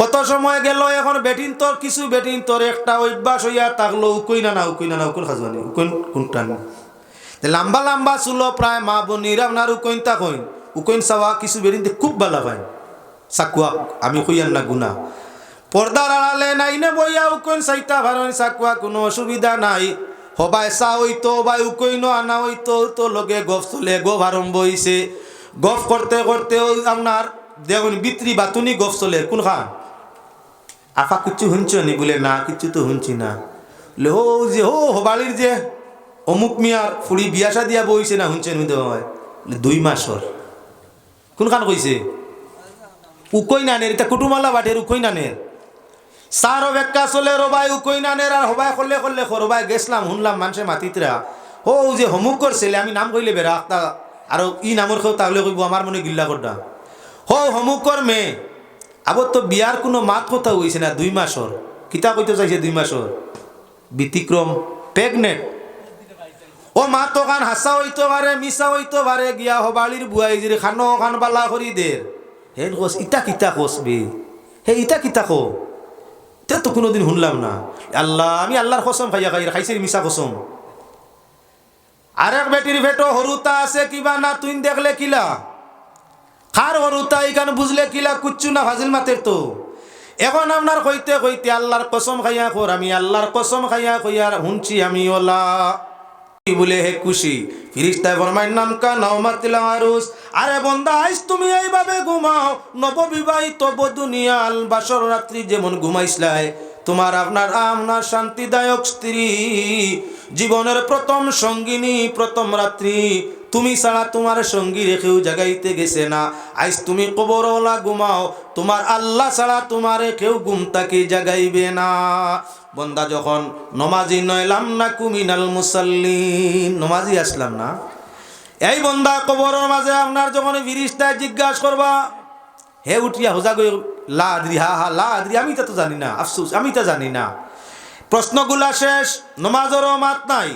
কত সময় গেল, এখন বেটিন তোর কিছু বেটিন তোর একটা অভ্যাস হইয়া থাকলো, উকই না উকুন খাজবানি উকুন কোনটা লম্বা লম্বা চুলো প্রায় মা বোনির আপনার উকইন তা কইন উকইন চাওয়া কিছু বেটিন খুব ভালো পাই চাকুয়া আমি কইয়ার না গুনা পর্দার আড়ালে নাই না বইয়া উকইন চাইতা ভারণ চাকুয়া কোনো অসুবিধা নাই। হবাই চা হইতো বাই উকইন আনা হইতো তো লগে গফ চলে গফ আরম্ভ হইছে। গফ করতে করতে আপনার দেখুন বিত্রি বাতুনি গফ চলে কোন খান আফা কিচ্ছু শুনছ নি বলে না কিচ্ছু তো শুনছি না। ও যে হবালির যে অমুক মিয়ার ফুড়ি বিয়াসা দিয়া বইছে না শুনছেন 2 মাসর কোন খান কইছে উকই নানের এটা কুটুমালা বাটের উকই নানের সারো বেক্কা চলে রবাই উকই নানের আর হবাই করলে করলে রবাই গেছলাম শুনলাম মানুষে মাতিতরা ও যে হমুক করছিলে আমি নাম কইলে বেড়া আর ই নামর কেউ তাহলে কইব আমার মনে গিল্লা করডা হমুকর মেয়ে আবার তো বিয়ার কোনো মাত কথা হইছে না 2 মাসর কিতা কইতে চাইছে 2 মাসর ব্যতিক্রম প্রেগনেন্ট ও মা তো খান হাসা হইতে পারে মিশা হইতে পারে গিয়া হবালির বুয়াই যে খানো খান বালা করি দের হেন কোস ইটা কিতা কোস বে হে ইটা কিতা কো তে তো কোনোদিন শুনলাম না। আল্লাহ আমি আল্লাহর কসম খাইছে মিশা কসম। আরেক বেটির ভেটো হরুতা আছে কিবা না তুই দেখলে কিলা খার হরুতা এইখানে বুঝলে কিলা কুচ্ছু না ফাজিল মাতের তো এখন আপনার কইতে কইতে আল্লাহর কসম খাইয়া খোর আমি আল্লাহর কসম খাইয়া কইয়ার শুনছি আমি ওলা বলে হে খুশি ফিরিস্তায় ফরমায় নাম কা নাওমাতিল আরুস আরে বন্দা আইস তুমি এইভাবে ঘুমাও নববিবাহিত বধূ নিয়াল বাসর রাত্রি যেমন ঘুমাইছলাই তোমার আপনার শান্তিদায়ক স্ত্রী জীবনের প্রথম সঙ্গিনী প্রথম রাত্রি তুমি ছাড়া তোমার সঙ্গী রেখেও জাগাইতে গেছে না। আইস তুমি কবরওয়ালা ঘুমাও তোমার আল্লাহ ছাড়া তোমারে কেউ ঘুম তাকে জাগাইবে না। বন্দা যখন নমাজি নয়লাম না কুমিনাল মুসাল্লিন নমাজি আসলাম না এই বন্দা কবরের মাঝে আপনার যখন ফিরিস্তায় জিজ্ঞাসা করবা হে উঠিয়া হোজা গই লা আদরি হা লা আদরি আমি তা তো জানি না আফসোস আমি তা জানি না। প্রশ্নগুলা শেষ নমাজেরও মাত নাই।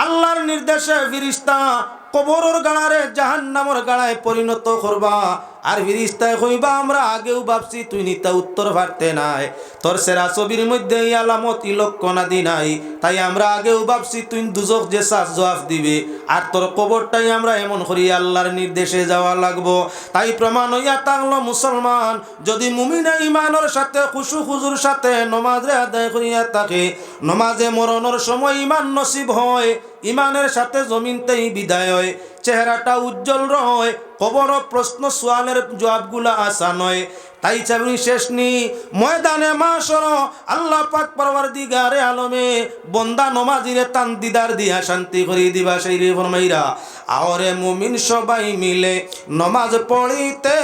আল্লাহর নির্দেশে ফিরিস্তা কবরের গাড়ারে জাহান্নামের গাড়ায় পরিণত করবা আর ফিরিস্তায় কইবা আমরা আগেও ভাবছি তুই নিতা উত্তর পারতে নাই তোর সেরা ছবির মধ্যে এই আলামত ই লক্ষণ আদি নাই তাই আমরা আগেও ভাবছি তুই দুজক যে সাজ জবাব দিবে আর তোর কবরটাই আমরা এমন করি আল্লাহর নির্দেশে যাওয়া লাগবো। তাই প্রমাণ হইয়া থাকলো মুসলমান যদি মুমিনে ইমানের সাথে খুশু খুজুর সাথে নমাজে আদায় করিয়া থাকে নমাজে মরণের সময় ইমান নসিব হয় ইমানের সাথে জমিনতেই বিদায় হয় চেহারাটা উজ্জ্বল রয় কবর প্রশ্ন সোয়ালের জবাবগুলা আসান হয়। তাই চাবি শেষ নি ময়দানে মাশর আল্লাহ পাক পরওয়ারদিগারে আলমে বন্দা নমাজিরে তান দিদার দিয়া শান্তি করি দিবা সেই রে ফরমাইরা আওরে মুমিন সবাই মিলে নমাজ পড়িতে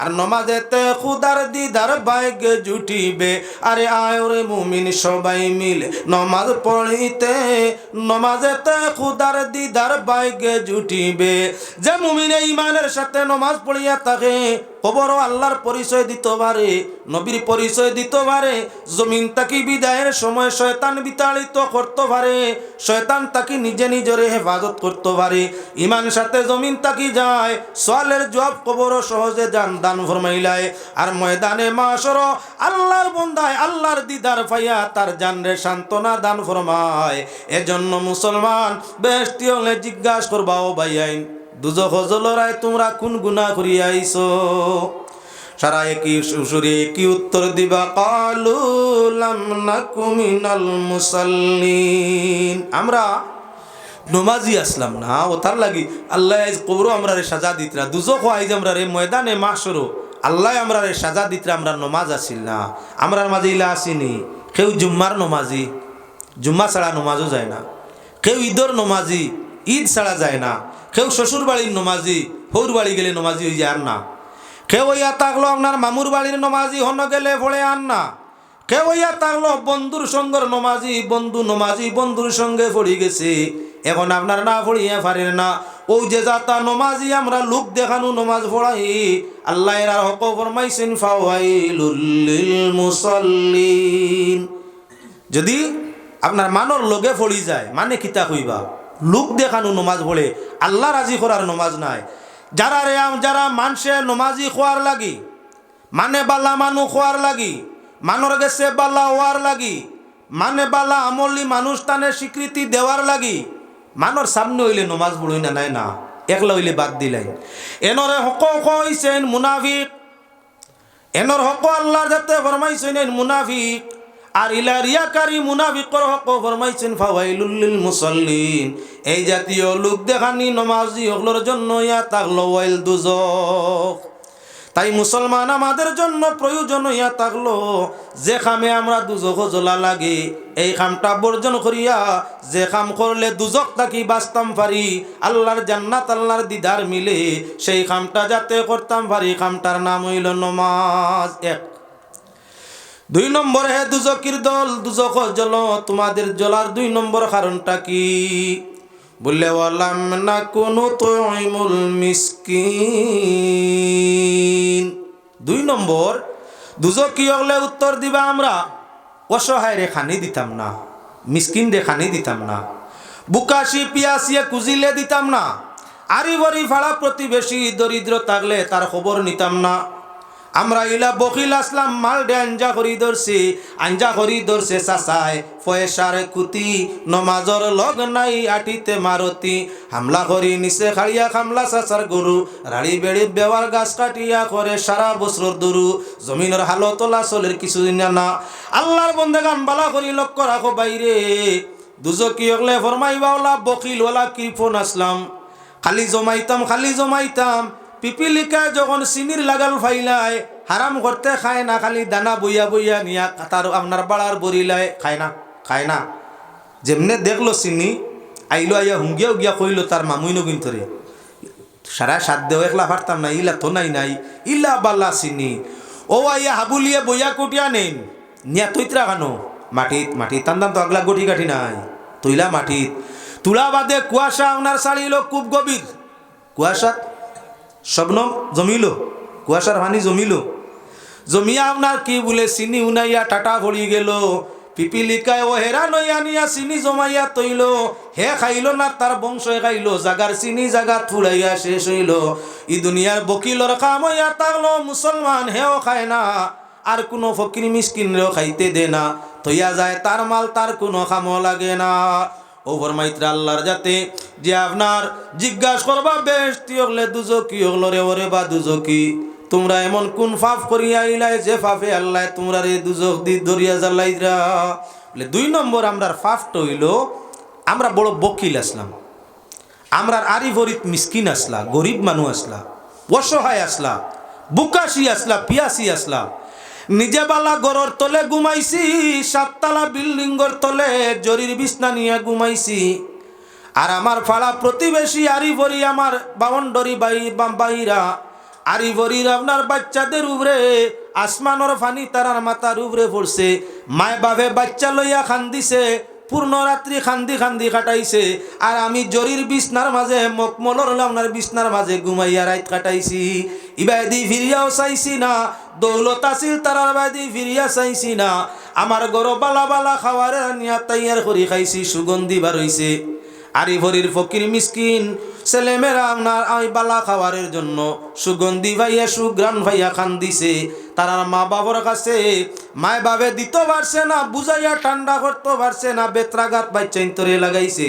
আর নমাজেতে খুদার দিদার বাইক জুটিবে আরে আওরে মুমিন সবাই মিলে নমাজ পড়িতে নমাজেতে খুদার দিদার বাইক জুটিবে। যে মুমিনে ইমানের সাথে নমাজ পড়িয়া থাকে কবরও আল্লাহর পরিচয় দিতে পারে নবীর পরিচয় দিতে পারে জমিন তাকি বিদায়ের সময় শয়তান বিতাড়িত করতে পারে শয়তান তাকি নিজে নিজরে হেফাজত করতে পারে ইমান সাথে জমিন তাকি যায় সোয়ালের জবাব কবরও সহজে দান ফরমাইলায় আর ময়দানে মাশর আল্লাহর বন্দায় আল্লাহর দিদার পাইয়া তার জানরে সান্ত্বনা দান ফরমায়। এজন্য মুসলমান বেহেশতি হলে জিজ্ঞাসা করবা ও ভাইয়াইন দুজখ জলরায় তোমরা কোন গুনাহ করিয়া আইছো সারা একই সুরে কি উত্তর দিবা কালু লাম নাকু মিনাল মুসাল্লিন আমরা নমাজি আসলাম না ও তার লাগি আল্লাহ আজ কবর আমরা রে সাজা দিতরা দুজখ আইজ আমরা রে ময়দানে মাশর আল্লাহ আমরা রে সাজা দিতরা আমরা নমাজ আসিল না আমরার মাঝে ইলা আসিনি কেউ জুম্মার নমাজি জুম্মা ছাড়া নমাজও যায় না কেউ ঈদর নমাজি ঈদ ছাড়া যায় না কেউ শ্বশুর বাড়ির নমাজি হৌর বাড়ি গেলে নমাজি হয়ে যায় আর না কেউ ইয়া থাকলো আপনার মামুর বাড়ির নমাজি হন গেলে ভরে আন না কেউ ইয়া থাকলো বন্ধুর সঙ্গের নমাজি বন্ধুর সঙ্গে পড়ি গেছে এখন আপনার না পড়িয়া পারেন না ও যে যাতা নমাজি আমরা লোক দেখানো নমাজ পড়াই আল্লাহ এর হক ফরমাইছেন ফাওয়াইলুল লিল মুসাল্লিন। যদি আপনার মানর লগে পড়ি যায় মানে কিতা কইবা লোক দেখানো নমাজ পড়ে আল্লাহ রাজি করার নমাজ নাই যারা মানুষে নমাজি খোয়ার লাগি মানে বালা মানুষ হওয়ার লাগি, মানুর গেছে বালা হওয়ার লাগি, মানে বালা আমলি মানুষ টানে স্বীকৃতি দেওয়ার লাগি মানুর সামনে হইলে নমাজ পড়ই না নাই না, একলা হইলে বাদ দিলাই। এনরে হক হইছেন মুনাফিক, এনর হক আল্লাহর যাতে ফরমাইছেন মুনাফিক। আর ইলা রিয়াকারী মুনাফিকর হক ফরমাইছেন ফাওয়াইলুল লিল মুসাল্লিন। এই জাতীয় লোক দেখানি নমাজি হকলর জন্য ইয়া তাগলো ওয়াইল দুজক। তাই মুসলমান আমাদের জন্য প্রয়োজন ইয়া থাকলো যে খামে আমরা দুজক জ্বলা লাগে এই খামটা বর্জন করিয়া যে খাম করলে দুজক থাকি বাঁচতাম পারি, আল্লাহর জান্নাত আল্লাহর দিদার মিলে সেই খামটা যাতে করতাম পারি, খামটার নাম হইল নমাজ। এক। 2 নম্বর, হে দুজকির দল, দুজক জ্বল, তোমাদের জ্বলার 2 নম্বর কারণটা কি? বললে ওয়ালাম নাকুনু তুইমুল মিসকিন। 2 নম্বর, দুজক কি হলে উত্তর দিবা আমরা অসহায় রে খানি দিতাম না, মিসকিন রে খানি দিতাম না, বুকাশি পিয়াসিয়ে কুজিলে দিতাম না, আরি বরি ফাড়া প্রতিবেশী দরিদ্র থাকলে তার খবর নিতাম না। আমরা ইলা বকিল আসলাম মাল ডে আঞ্জা করি ধরছে চাচায় পয়সার কুতি, নমাজর লগ নাই আটিতে মারতি, হামলা করি নিচে খাড়িয়া খামলা চাচার গরু, রাড়ি বেড়ি বেওয়ার গাছ কাটিয়া করে সারা বছর দরু, জমিনের হালো তোলা চলের কিছুদিন না। আল্লাহর বন্দেগান বালা করি লক্ষ্য রাখো বাইরে, দুজকি হলে ফরমাইবাওলা বকিলওয়ালা কৃপন আসলাম, খালি জমাইতাম পিপিলিকা যখন চিনির লাগাল ফাইলায় হারাম করতে খায় না, খালি দানা বইয়া নিয়া তার আপনার বাড়ার বরিলায় খায় না। যেমনে দেখলো চিনি আইলো, আইয়া হুঙ্গিয়া কইল তার মামুই নগিন তরে সারা সাত দেও একলা পারতাম না, ইলা তো নাই ইলা বাল্লা চিনি। ও আইয়া হাবুলিয়ে বইয়া কুটিয়া নেন নিয়া তৈত্রা খানো মাটিত টান তো আগলা গটি কাঠি নাই, তৈলা মাটিত তুলা বাদে কুয়াশা আপনার ছাড়িল খুব গভীর, কুয়াশা স্বপ্ন জমিল, কুয়াশার পানি জমিয়া আপনার কি বলে চিনি উনাইয়া টাটা ভরি গেল, পিপিলিকায় ও হেরা নইয়া নিয়া চিনি জমাইয়া তৈল, হে খাইল না তার বংশে খাইল, জাগার চিনি জাগা ফুলাইয়া শেষ হইল। ই দুনিয়ার বকিলর কাম হইয়া থাকলো, মুসলমান হেও খায় না, আর কোনো ফকির মিসকিনরেও খাইতে দে না, থইয়া যায় তার মাল, তার কোনো কামও লাগে না। ওভর মাইত্রা আল্লাহর যাতে যে আপনার জিজ্ঞাসা করবা বেশতি হলে দুজকি হলো রে ওরে বা দুজকি, তোমরা এমন কোন পাপ করিয়া আইলাই যে পাপে আল্লাহ তোমরা রে দুজক দি ধরিয়া জ্বালাইরা। বলে 2 নম্বর আমরার পাপটা হইল আমরা বড় বকিল আসলাম, আমরার আরি ভরিত মিসকিন আসলা, গরিব মানুষ আসলা, অসহায় আসলা, বুকাশি আসলা, পিয়াসি আসলা, নিজে বালা গরর তলে ঘুমাইছি, 7 তলা বিল্ডিংর তলে জরির বিছনা নিয়ে ঘুমাইছি, আর আমার ফাড়া প্রতিবেশী আরি ভরি আমার বাউন্ডারি বাইরা আরি ভরির আপনার বাচ্চাদের উপরে আসমানোর ফানি তারার মাথার উপরে পড়ছে, মায় বাপে বাচ্চা লইয়া খান্দিছে, পূর্ণ রাত্রি খান্দি কাটাইছে, আর আমি জরির বিছনার মাঝে মকমলর আপনার বিছনার মাঝে ঘুমাইয়া রাত কাটাইছি। ইবাদি ফিরিয়াও চাইছি না, দৌলত আসিল তারার বাদি ফিরিয়া চাইছি না, আমার গরো বালা খাওয়ার নিয়া তাইয়ার করি খাইছি, সুগন্ধি বার হইছে। আরি ভরির ফকির মিসকিন ছেলেমেয়েরা আপনার ওই বালা খাওয়ারের জন্য সুগন্ধি ভাইয়া সুগ্রাণ ভাইয়া খান দিছে, তারার মা বাবার কাছে মায় বাবে দিতে পারছে না, বুঝাইয়া ঠান্ডা করতে পারছে না, বেত্রাঘাত বাচ্চা তরে লাগাইছে,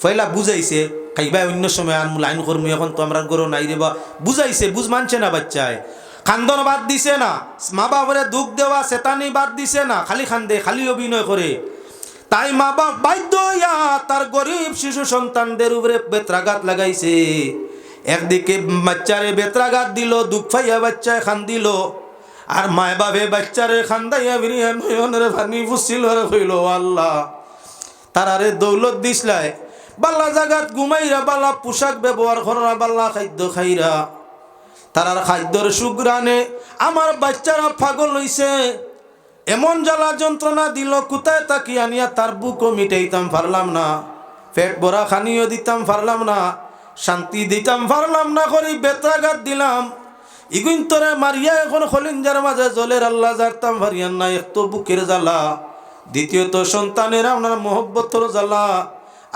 ফয়লা বুঝাইছে খাইবা অন্য সময় আর লাইন কর্মী, এখন তো আমরা গরো নাই রে বা বুঝাইছে, বুঝ মানছে না, বাচ্চায় খান্দন বাদ দিছে না, মা বাবারে দুঃখ দেওয়া চেতানি বাদ দিছে না, খালি খান্দে, খালি অভিনয় করে। তাই মা বাপ বাধ্য হইয়া তার গরিব শিশু সন্তানদের উপরে বেত্রাঘাত লাগাইছে। একদিকে বাচ্চারে বেত্রাঘাত দিল, দুঃখ পাইয়া বাচ্চায় খান দিল, আর মায় বাপে বাচ্চারে খান্দাইয়া বিরিয়া নয়নের ভানি ফুসছিল হইল, আল্লাহ তারারে দৌলত দিসলাই, বাল্লা জাগাত ঘুমাইরা, বাল্লা পোশাক ব্যবহার করা, বাল্লা খাদ্য খাইরা, তারার খাদ্যর সুগ্রানে আমার বাচ্চারা পাগল হইছে, এমন জ্বালা যন্ত্রণা দিল, কোথায় তাকি আনিয়া তার বুকও মিটাইতাম পারলাম না, পেট ভরা খানিও দিতাম পারলাম না, শান্তি দিতাম পারলাম না, করি বেত্রাঘাত দিলাম, ইগুন্তরে মারিয়া এখন খলিঞ্জার মাঝে জলের আল্লাহ জারতাম পারিয়ান না, এক তো বুকের জ্বালা, দ্বিতীয়ত সন্তানের আপনার মহব্বতর জ্বালা।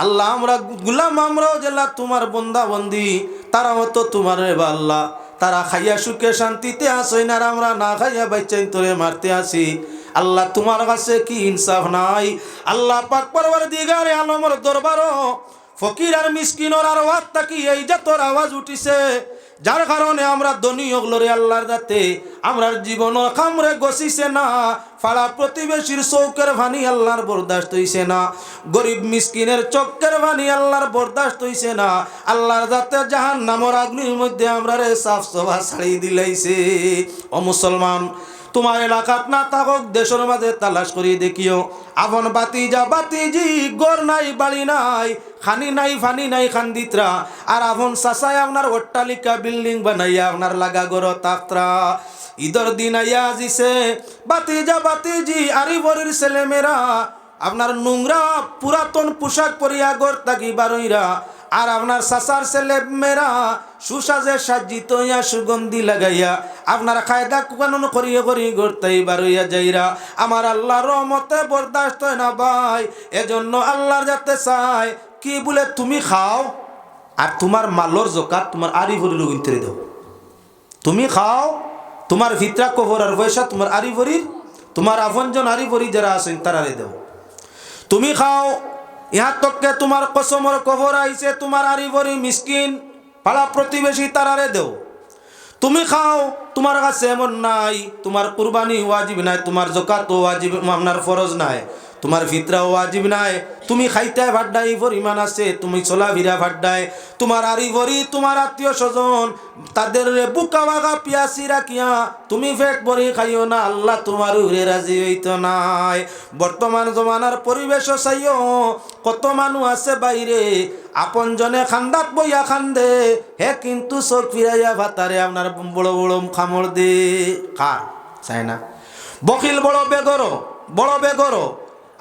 আল্লাহ আমরা গুলাম, আমরাও জেলা তোমার বন্দা বন্দি, তারাও তো তোমার রে আল্লাহ, তারা খাইয়া সুখে শান্তিতে আসই না, আর আমরা না খাইয়া বাচ্চাই তোরে মারতে আসি। আল্লাহ তোমার কাছে কি ইনসাফ নাই? আল্লাহ পাক পরওয়ারদিগারে আলমের দরবারও ফকির আর মিসকিনর আর ওয়াত তাকি এই জাতর আওয়াজ উঠিছে, যার কারণে আমরা ধনী হগলরে আল্লাহর দাতে আমরার জীবন খামরে গছিছে না, ফাড়া প্রতিবেশীর চৌকের ভানি আল্লাহর বরদাস্ত হইছে না, গরিব মিসকিনের চক্কের ভানি আল্লাহর বরদাস্ত হইছে না। আল্লাহর দাতে জাহান্নামের আগুনের মধ্যে আমরারে সাফ সভা ছাড়ি দিলাইছে। ও মুসলমান, তোমার এলাকাত না থাকক দেশের মাঝে তালাশ করি দেখিও, আপন বাতিজা বাতিজি গড় নাই বাড়ি নাই, খানি নাই ফানি নাই খান্দিত্রা, আর আপন চাচাই আপনার অট্টালিকা বিল্ডিং বানাইয়া আপনার লাগা গড় তাকত্রা। ঈদের দিন আইয়া আজিছে বাতিজা বাতিজি আরিবরির ছেলেমেয়েরা আপনার নোংরা পুরাতন পোশাক পরিয়া গড় তাকি বারইরা, আর আপনার চাচার ছেলে মেয়েরা সুসাজে সাজ্জিত হইয়া সুগন্ধি লাগাইয়া আপনার কায়দা কানুন করিয়ে করি গড়তাই বারইয়া যাইরা। আমার আল্লাহর রহমতে বরদাস্ত হয় না ভাই, এজন্য আল্লাহর যাতে চাই কি বলে তুমি খাও আর তোমার মালর জকাত তোমার আরিভরির উইন্তরে দাও। তুমি খাও, তোমার ভিতরা কবর আর পয়সা তোমার আরিভরির, তোমার আপনজন আরিভরি যারা আছেন তারারে দাও। তুমি খাও, ইহার তককে তোমার কসমর কবর আইছে তোমার আরিভরি মিসকিন পাড়া প্রতিবেশী তারারে দেও। তুমি খাও, তোমার কাছে এমন নাই তোমার কুরবানি ওয়াজিব নাই, তোমার জকাত ওয়াজিব আপনার ফরজ নাই, তোমার ফিতরাও ওয়াজিব নাই, তুমি খাইতে ভাড্ডাই পরিমাণ আছে, তুমি চলা ভিড়া ভাড্ডায় তোমার আরিভরি তোমার আত্মীয় স্বজন তাদের বুকা বাগা পিয়াসি রাখিয়া তুমি ফেট ভরি খাইও না, আল্লাহ তোমার উড়ে রাজি হইত নাই। বর্তমান জমানার পরিবেশ চাইও, কত মানুষ আছে বাইরে আপন জনে খান্দাত বইয়া খান্দে, হে কিন্তু চোখ ফিরাইয়া ভাতারে আপনার বড় বড় খামড় দে খার চাই না। বকিল বড় বেগর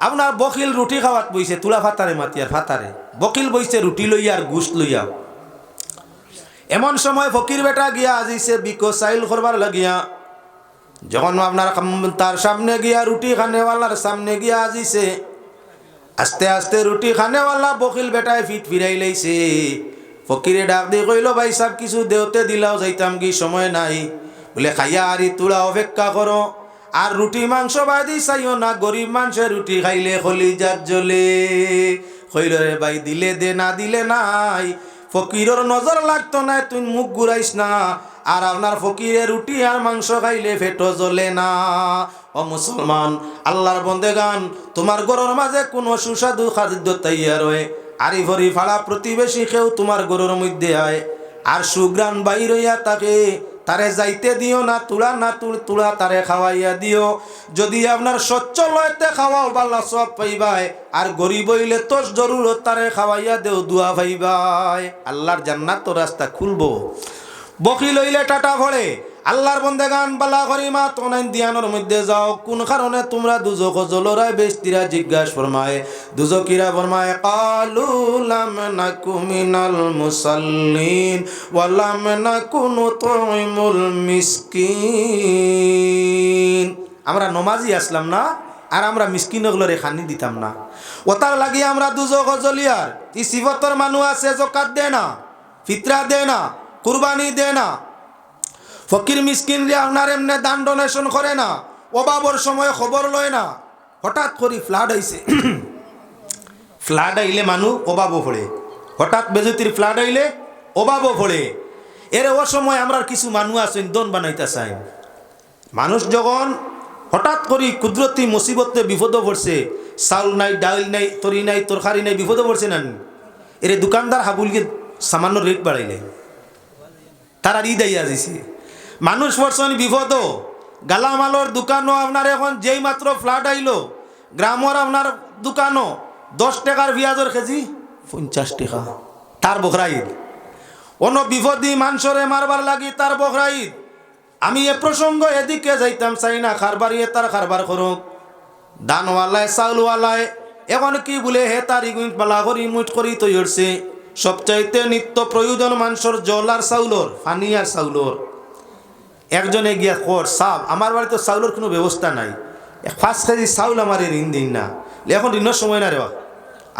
আপনার বকিল রুটি খাওয়াত বইছে তুলা ফাতারে মাতিয়ার ফাতারে, বকিল বইছে রুটি লইয়া আর গুস্ত লইয়া। এমন সময় ফকির বেটা গিয়া আজিছে বিকো চাইল করবার লাগিয়া, যখন আপনার তার সামনে গিয়া রুটি খানেওয়ালার সামনে গিয়া আজিছে, আস্তে আস্তে রুটি খানেওয়ালা বকিল বেটায় ফিট ফিরাই লাইছে। ফকিরে ডাক দিয়ে কইল, ভাই সাহেব কিছু দেওতে দিলাও যাইতাম কি সময় নাই, বলে খাইয়া আরি তুলা অপেক্ষা করো, আর রুটি মাংস বাদি চাইও না, গরিব মানুষের রুটি খাইলে কলিজাত জ্বলে। কইল রে ভাই দিলে দে না দিলে নাই, ফকিরের নজর লাগতো না, তুই মুখ ঘুরাইস না, আর আপনার ফকিরের রুটি আর মাংস খাইলে পেটও জ্বলে না। ও মুসলমান, আল্লাহর বন্দেগান, তোমার গরুর মাঝে কোনো সুস্বাদু খাদ্য তৈয়ার হয়, আরি ভরি ফাড়া প্রতিবেশী কেউ তোমার গরুর মধ্যে আয়, আর সুগ্রাণ বাইর হইয়া তাকে তারে যাইতে দিও না, তুলা না তুলা তারে খাওয়াইয়া দিও। যদি আপনার স্বচ্ছ লয়তে খাওয়াও বাল্লা সব পাইবাই, আর গরিব হইলে তো জরুরত তারে খাওয়াইয়া দেও দুয়া পাইবাই, আল্লাহর জান্নাত তো রাস্তা খুলবো। বকিল হইলে টাটা ভরে, আল্লাহর বন্দেগান বালা করিমা তোনাইন দিয়ানোর মধ্যে যাও, কোন কারণে তোমরা দুজক জলরায় বেস্তিরা জিজ্ঞাসা ফরমায়, দুজকিরা ফরমায় কালু লাম নাকু মিনাল মুসাল্লিন ওয়া লাম নাকু নুতইমুল মিসকিন, আমরা নমাজি আসলাম না, আর আমরা মিসকিনগুলোরে খানি দিতাম না, ওতার লাগি আমরা দুজক জলিয়ার ই সিফতর মানুষ আছে যাকাত দে না, ফিতরা দে না, কুরবানি দে না, ফকির মিসকিন রে আপনার এমনি দান ডোনেশন করে না, অভাবর সময় খবর লয় না। হঠাৎ করে ফ্লাড আইছে, ফ্লাড আইলে মানুষ অভাবও পড়ে, হঠাৎ বেজতির ফ্লাড আইলে অভাবও পড়ে। এর ও সময় আমরা কিছু মানুষ আছেন দন বানাইতে চাই, মানুষ যখন হঠাৎ করে কুদরতি মুসিবতে বিপদ পড়ছে, চাউল নাই ডাল নাই তরি নাই তরকারি নাই, বিপদে পড়ছে না, এর দোকানদার হাবুলকে সামান্য রেট বাড়াইলে তারা ঈদ আইয়া দিছে। মানুষ পড়ছেন বিপদ, গালামালর দোকানও আপনার এখন যেই মাত্র ফ্লাড আইলো, গ্রামের আপনার দোকানও 10 টাকার পেঁয়াজের কেজি 50 টাকা, তার বকরা ঈদ। অন্য বিপদী মানুষরে মারবার লাগি তার বকরা ঈদ। আমি এ প্রসঙ্গ এদিকে যাইতাম চাই না, খারবারিয়ে তার খারবার করুক, দানওয়ালায় চাউলওয়ালায় এখন কি বলে হে তার ইগুইন পালা করি মুঠ করি তৈরছে। সবচাইতে নিত্য প্রয়োজন মানুষের জল আর চাউলর, পানি আর চাউলর। একজনে গিয়া কর সাব, আমার বাড়িতে চাউলের কোনো ব্যবস্থা নাই, 5 কেজি চাউল আমার ঋণ দিন না, এখন ঋণের সময় না রে,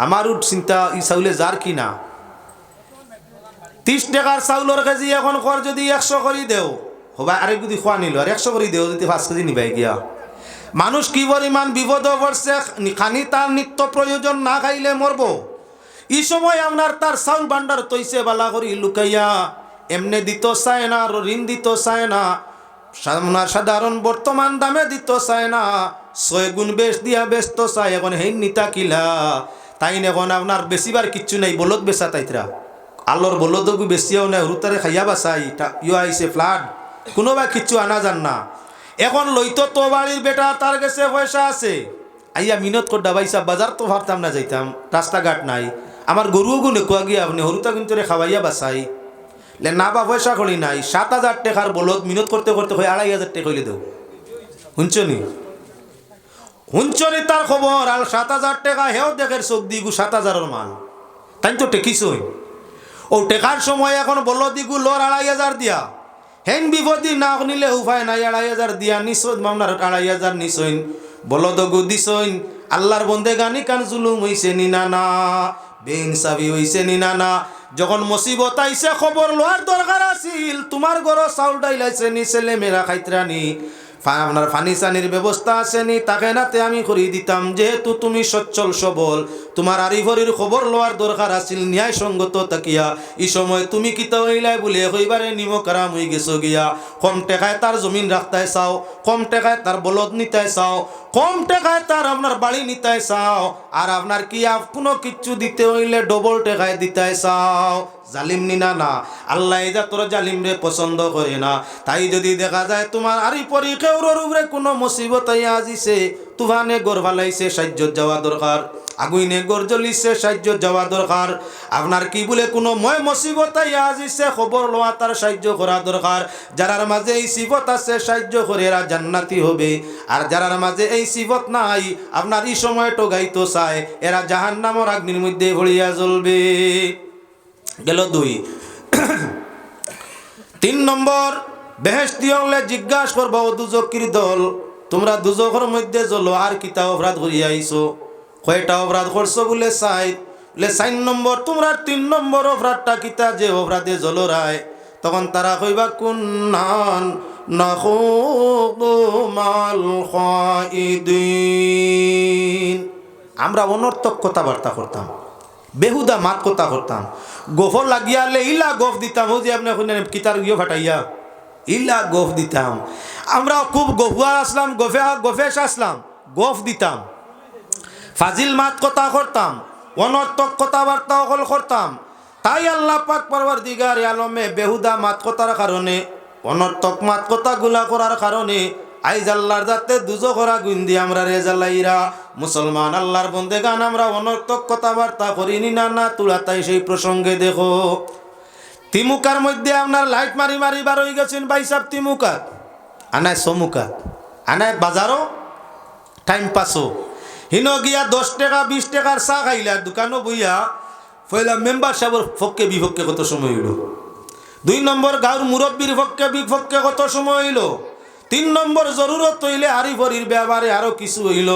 আমারও চিন্তা ই চাউলে যার কি না। 30 টাকার চাউলের কেজি এখন কর যদি 100 করে দেও হবা, আরেক যদি খোয়া নিল আর 100 করে দেও যদি 5 কেজি নিবাই গিয়া। মানুষ কি পরিমাণ বিপদ পড়ছে, খানি তার নিত্য প্রয়োজন না খাইলে মরব। এই সময় আপনার তার চাউল ভান্ডার তৈছে বালা করি লুকাইয়া, এমনি দিত চায় না, আর ঋণ দিত চায় না, সাধারণ বর্তমান দামে দিত চায় না, 6 গুণ বেশ দিয়া ব্যস্ত চায়। এখন হেই নিতা কিলা তাই এখন আপনার বেশিবার কিচ্ছু নাই, বলদ বেচা তাইতরা আল্লোর বলদগু বেশিও নাই, হুরুতারে খাইয়া বাসাই ইয়ে আইছে ফ্লাড, কোনোবা কিচ্ছু আনা যান না। এখন লইতো তো বাড়ির বেটা তার কাছে পয়সা আছে, আইয়া মিনত করডা বাইসা বাজার তো ভাবতাম না যাইতাম, রাস্তাঘাট নাই, আমার গরুও গুনে কোয়া গিয়া আপনি হরুতা কিন্তু খাওয়াইয়া বাসাই লে না বা পয়সা করি নাই। 7,000 টাকার বলদ মিনত করতে করতে হয় 2,500 টাকা হইলে দেও। শুনছনি শুনছনি তার খবর, আর 7,000 টাকা হেও দেখের চোখ দিগু 7,000-এর মাল, তাই তো টেকিছই। ও টেকার সময় এখন বলদ দিগু লোর 2,500 দিয়া, হেন বিপদি না নিলে উপায় নাই, 2,500 দিয়া নিশ্চয় মামলার 2,500 নিছইন, বলদগু দিছইন। আল্লাহর বন্দে গানি কান জুলুম হইছে নি না না, বেইনসাফি হইছে নি না না। যখন মুসিবত আইছে খবর লোয়ার দরকার আছিল, তোমার ঘর চাউল ডাইল আইছে নি, ছেলে মেয়েরা খাইতরানি, আপনার ফানি চানির ব্যবস্থা আছে নি, তাকে নাতে আমি করে দিতাম। যেহেতু তুমি সচ্ছল সবল, তোমার আরিভরির খবর লোয়ার দরকার আছিল ন্যায় সঙ্গত তাকিয়া, এই সময় তুমি কিতা হইলাই বলে হইবারে নিমকারাম হয়ে গেছো গিয়া। কম টাকায় তার জমিন রাখতে চাও, কম টাকায় তার বলদ নিতে চাও, কম টাকায় তার আপনার বাড়ি নিতে চাও, আর আপনার কি কোনো কিচ্ছু দিতে হইলে ডবল টাকায় দিতে চাও। জালিম নিনা না, আল্লাহ যা তোর জালিম রে পছন্দ করে না। তাই যদি দেখা যায় তোমার আরি পরি কেউর উপরে কোনো মুসিবত আজিছে, তুফানে গড় ভালাইছে, সাহায্য যাওয়া দরকার, আগুইনে গড় জ্বলিছে, সাহায্য যাওয়া দরকার। আপনার কি বলে কোনো ময় মুসিবত আজিছে, খবর লওয়া, তার সাহায্য করা দরকার। যারার মাঝে এই সিফত আছে সাহায্য করে এরা জান্নাতি হবে, আর যারার মাঝে এই সিফত নাই আপনার এই সময় টোগাইতো চায়, এরা জাহান্নামের আগ্নির মধ্যে ভরিয়া জ্বলবে। গেল 2। 3 নম্বর, বেহেশতি হলে জিজ্ঞাসা করবো দুজকির দল, তোমরা দুজকের মধ্যে জ্বলো আর কিতা অপরাধ করিয়া আইছো, কয়টা অপরাধ করছো বলে 4, বলে 4 নম্বর। তোমরা 3 নম্বর অপরাধটা কিতা যে অপরাধে জ্বলো রায়, তখন তারা কইবা কুন্নান নাখুদু মাল খাইদিন, আমরা অনর্থক কথাবার্তা করতাম, বেহুদা মাত কথা করতাম, গোফর লাগিয়ালে ইলা গোফ দিতাম, ও যে আপনি কিতার গিয়ে ফাটাইয়া ইলা গোফ দিতাম। আমরা খুব গফুয়া আসলাম, গফেশ আসলাম, গোফ দিতাম, ফাজিল মাত কথা করতাম, অনর্থক কথাবার্তা অকল করতাম। তাই আল্লাহ পাক পরওয়ারদিগার আলমে বেহুদা মাত কথার কারণে, অনর্থক মাত কথাগুলা করার কারণে আইজ আল্লাহর যাতে দুজখরা গুন্দি আমরা রেজালাইরা মুসলমান আল্লাহর বন্দেগান আমরা অনর্থক কথাবার্তা করিনি না না তুলা। তাই সেই প্রসঙ্গে দেখো তিমুকার মধ্যে আপনার লাইট মারি মারি বার হয়ে গেছেন বাইসাব তিমুকাত, আনায় সমুকাত, আনায় বাজারও টাইম পাসও, হিনো গিয়া 10 টাকা 20 টাকার চা খাইলা দোকানও বইয়া ফইলা মেম্বার সাহেবের পক্ষে বিপক্ষে কত সময় হইল। 2 নম্বর গাঁর মুরব্বীর পক্ষে বিপক্ষে কত সময় হইল। 3 নম্বর জরুরত হইলে হারি ভরির ব্যাপারে আরো কিছু হইল।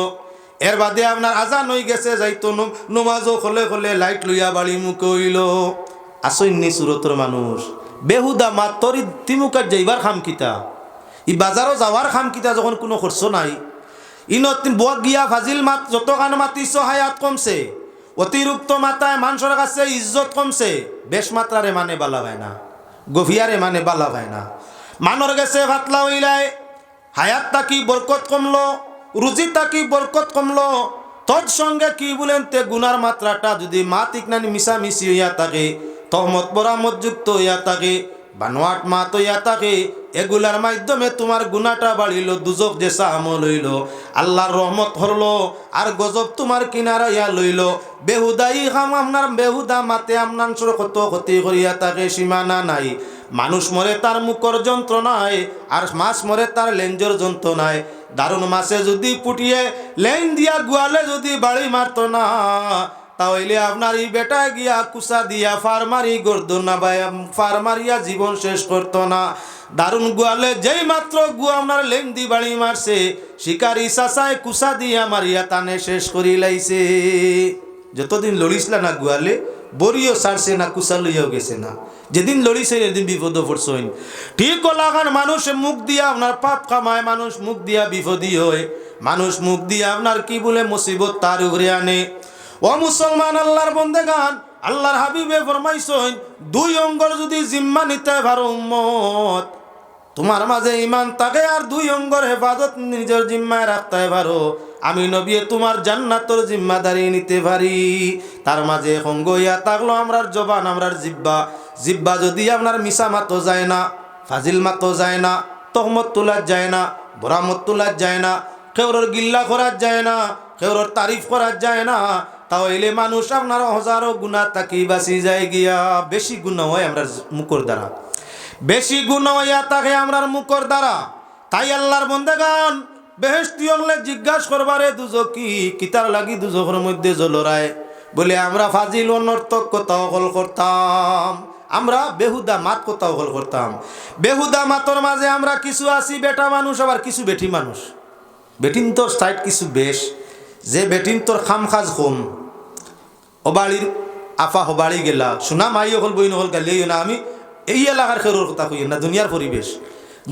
এর বাদে আপনার আজান হয়ে গেছে যাইতো নমাজও খলে খলে লাইট লইয়া বাড়ি মুখে হইল। আসইনি সুরতর মানুষ বেহুদা মাত তরি তিমুকার যাইবার খাম কিতা, ই বাজারও যাওয়ার খাম কিতা যখন কোনো খরচ নাই। ইনত বক গিয়া ফাজিল মাত যত কান মাতিছ হায়াত কমছে, অতিরিক্ত মাত্রায় মানুষের কাছে ইজ্জত কমছে, বেশ মাত্রারে মানে বালা হয় না, গভীয়ারে মানে বালা হয় না। মানর গেছে ফাতলা হইলাই হায়াত তাকি বরকত কমলো, রুজি তাকি বরকত কমলো। তৎসঙ্গে কি বলেন তে গুনার মাত্রাটা যদি মাতিক নানি মিশামিশি হইয়া থাকে, তহমত বরামতযুক্ত হইয়া থাকে, বানোয়াট মাত হইয়া থাকে, এগুলার মাধ্যমে তোমার গুনাটা বাড়িল, দুজক যেসা আমল হইল, আল্লাহর রহমত হরলো, আর গজব তোমার কিনারা ইয়া লইল। বেহুদাই খাম আপনার বেহুদা মাতে আপনার কত ক্ষতি করিয়া থাকে সীমানা নাই। মানুষ মরে তার মুখর যন্ত্রণায়, আর মাছ মরে তার লেঞ্জর যন্ত্রণায়। দারুণ মাছে যদি পুটিয়ে লেন দিয়া গুয়ালে যদি বাড়ি মারত না, তাহলে আপনার এই বেটা গিয়া কুসা দিয়া ফার্মারি গড়ত না, বা ফার্মারিয়া জীবন শেষ করতো না। দারুণ গুয়ালে যেই মাত্র গুয়া আপনার লেন দি বাড়ি মারছে, শিকারি চাচায় কুসা দিয়া মারিয়া তানে শেষ করি লাইছে। যতদিন লড়িসলা না গুয়ালে বড়িও ছাড়ছে না, কুচা লইয়াও গেছে না। যেদিন লড়িছে এদিন বিপদ পড়ছেন। ঠিক কলাখান মানুষ মুখ দিয়া আপনার পাপ কামায়, মানুষ মুখ দিয়া বিপদী হয়, মানুষ মুখ দিয়া আপনার কি বলে মুসিবত তার উপরে আনে। ও মুসলমান আল্লাহর বন্দেগান, আল্লাহর হাবিবে ফরমাইছেন দুই অঙ্গর যদি জিম্মা নিতে পারো উম্মত, তোমার মাঝে ইমান থাকে আর দুই অঙ্গর হেফাজত নিজের জিম্মায় রাখতে পারো, আমি নবী তোমার জান্নাতর জিম্মাদারি নিতে পারি। তার মাঝে অঙ্গ ইয়া থাকলো আমরার জবান, আমরার জিব্বা। জিব্বা যদি আপনার মিশা মাতো যায় না, ফাজিল মাতো যায় না, তহমত তোলার যায় না, বরামত তোলার যায় না, কেউর গিল্লা করার যায় না, কেউর তারিফ করার যায় না, তাহলে মানুষ আপনার হাজারো গুণা তাকি বাঁচি যায় গিয়া। বেশি গুণা হয় আমরা মুখর দ্বারা, বেশি গুণা হইয়া থাকে আমরার মুখর দ্বারা। তাই আল্লাহর বন্দেগান বেহেশতি হলে জিজ্ঞাসা করবারে দুজকি কিতার লাগি দুজকের মধ্যে জলরায়, বলে আমরা ফাজিল অনর্থক কথা অকল করতাম, আমরা বেহুদা মাত কথা অকল করতাম। বেহুদা মাতর মাঝে আমরা কিছু আছি বেটা মানুষ, আবার কিছু বেটি মানুষ। বেটিন তোর সাইড কিছু বেশ, যে বেটিন তোর খাম খাজ কম, অবাড়ির আফা হবাড়ি গেলা শোনা মাই হল বই নহল গালিও না। আমি এই এলাকার খেরোর কথা কই না, দুনিয়ার পরিবেশ,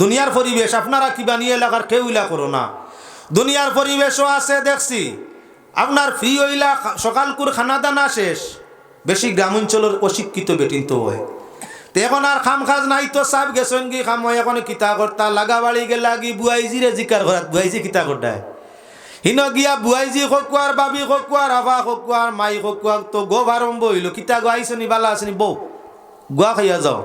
দুনিয়ার পরিবেশ আপনারা কি বানিয়ে এলাকার কেউ ইলা করো না। দুনিয়ার পরিবেশও আছে দেখছি, আপনার ফ্রি হইলা সকালকুর খানা দানা শেষ। বেশি গ্রাম অঞ্চলের অশিক্ষিত বেটিন তো হয়, তো এখন আর খাম খাজ নাই তো সাব গেছেন কি খাম হয় এখন কিতা করতা লাগা বাড়ি গেলা কি বুয়াইজিরে জিকার করাত, বুয়াইজি কিতা করতায় হিন গিয়া বুয়াইজি খকুয়ার বাবি খকুয়ার আভা খকুয়ার মাই খকুয়ার তো গো আরম্ভ হইল কিতা গো আইসনি বালা আসনি বউ গোয়া খাইয়া যাও।